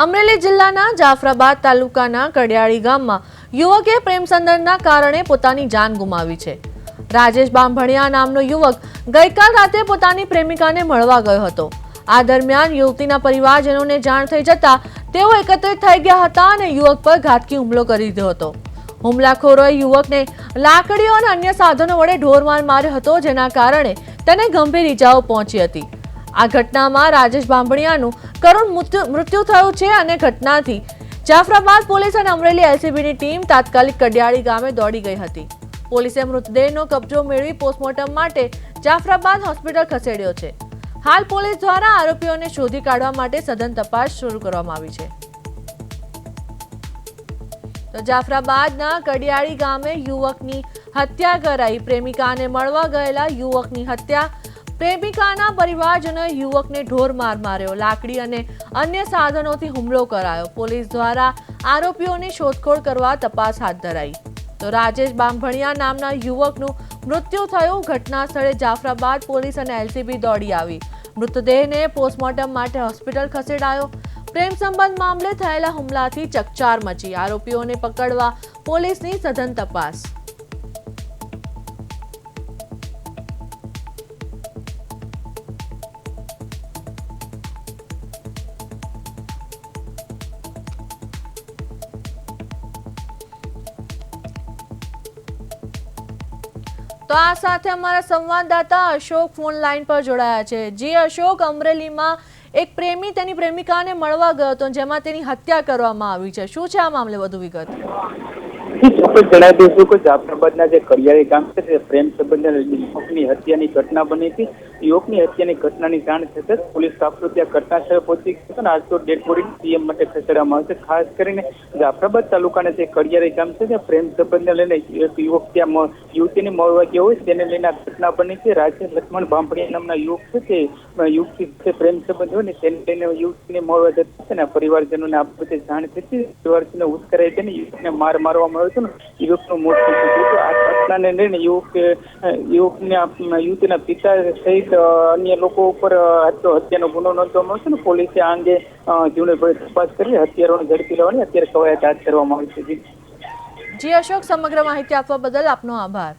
અમરેલી જિલ્લાના જાફરાબાદ તાલુકાના કડિયાળી ગામમાં યુવકે પ્રેમસંબંધના કારણે પોતાની જાન ગુમાવી છે। રાજેશ બાંભણિયા નામનો યુવક ગઈકાલ રાતે પોતાની પ્રેમિકાને મળવા ગયો હતો। આ દરમિયાન યુવતીના પરિવારજનોને જાણ થઈ જતા તેઓ એકત્રિત થઈ ગયા હતા અને યુવક પર ઘાતકી હુમલો કરી દીધો હતો। હુમલાખોરોએ યુવકને લાકડીઓ અને અન્ય સાધનો વડે ઢોરમાર માર્યો હતો, જેના કારણે તેને ગંભીર ઈજાઓ પહોંચી હતી। આ ઘટનામાં રાજેશ બાંભણિયાનું કરુણ મૃત્યુ થયું છે અને ઘટનાથી જાફરાબાદ પોલીસ અને અમરેલી એલસીબીની ટીમ તાત્કાલિક કડિયાળી ગામે દોડી ગઈ હતી। પોલીસે મૃતદેહનો કબજો મેળવી પોસ્ટમોર્ટમ માટે જાફરાબાદ હોસ્પિટલ ખસેડ્યો છે। હાલ પોલીસ દ્વારા આરોપીઓને શોધી કાઢવા માટે સઘન તપાસ શરૂ કરવામાં આવી છે। તો જાફરાબાદના કડિયાળી ગામે યુવકની હત્યા કરાઈ। પ્રેમિકાને મળવા ગયેલા યુવકની હત્યા। પ્રેમિકાના પરિવારજનોએ યુવકને ઢોરમાર માર્યો, લાકડી અને અન્ય સાધનોથી હુમલો કરાયો। પોલીસ દ્વારા આરોપીઓની શોધખોળ કરવા તપાસ હાથ ધરાઈ। તો રાજેશ બાંભણિયા નામના યુવકનું મૃત્યુ થયું। ઘટના સ્થળે જાફરાબાદ પોલીસ અને એલસીબી દોડી આવી। મૃતદેહને પોસ્ટમોર્ટમ માટે હોસ્પિટલ ખસેડાયો। પ્રેમ સંબંધ મામલે થયેલા હુમલાથી ચકચાર મચી। આરોપીઓને પકડવા પોલીસની સઘન તપાસ। તો આ સાથે અમારા સંવાદદાતા અશોક ફોન લાઈન પર જોડાયા છે। જી અશોક, અમરેલીમાં એક પ્રેમી તેની પ્રેમિકાને મળવા ગયો હતો, જેમાં તેની હત્યા કરવામાં આવી છે। શું છે આ મામલે વધુ વિગત? જણાવી દઈશું કે જાફરાબાદના જે કડિયાળી ગામ છે તે પ્રેમ સંબંધ યુવકની હત્યાની ઘટના બની હતી। યુવકની હત્યાની ઘટનાની જાણ થતા પોલીસ કાફલો ત્યાં ઘટના સ્થળે પહોંચી ગયો હતો અને આજ તો ડેડ બોડી પીએમ માટે ખસેડવામાં આવશે। ખાસ કરીને જાફરાબાદ તાલુકાના જે કડિયાળી ગામ છે ત્યાં પ્રેમ સંબંધને લઈને યુવક ત્યાં યુવતીને મળવા ગયો હોય તેને લઈને આ ઘટના બની છે। રાજેશ લક્ષ્મણ બાંભણિયા નામના યુવક છે તે યુવતી પ્રેમ સંબંધ હોય ને તેને લઈને યુવતીને મળવા જતા છે ને પરિવારજનોને આ બાબતે જાણ થઈ। પરિવારજનો ઉશ્કેરાઈ તેને યુવકને મારવામાં આવ્યો હતો ને યુવકનું મોત થયું હતું। આ ઘટનાને લઈને યુવતીના પિતા સહિત અન્ય લોકો ઉપર હત્યાનો ગુનો નોંધવામાં આવ્યો છે ને પોલીસે આ અંગે જીવનભર તપાસ કરી હત્યારોને ઝડપી લેવાની અત્યારે કવાયત હાથ ધરવામાં આવી છે। જી અશોક, સમગ્ર માહિતી આપવા બદલ આપનો આભાર।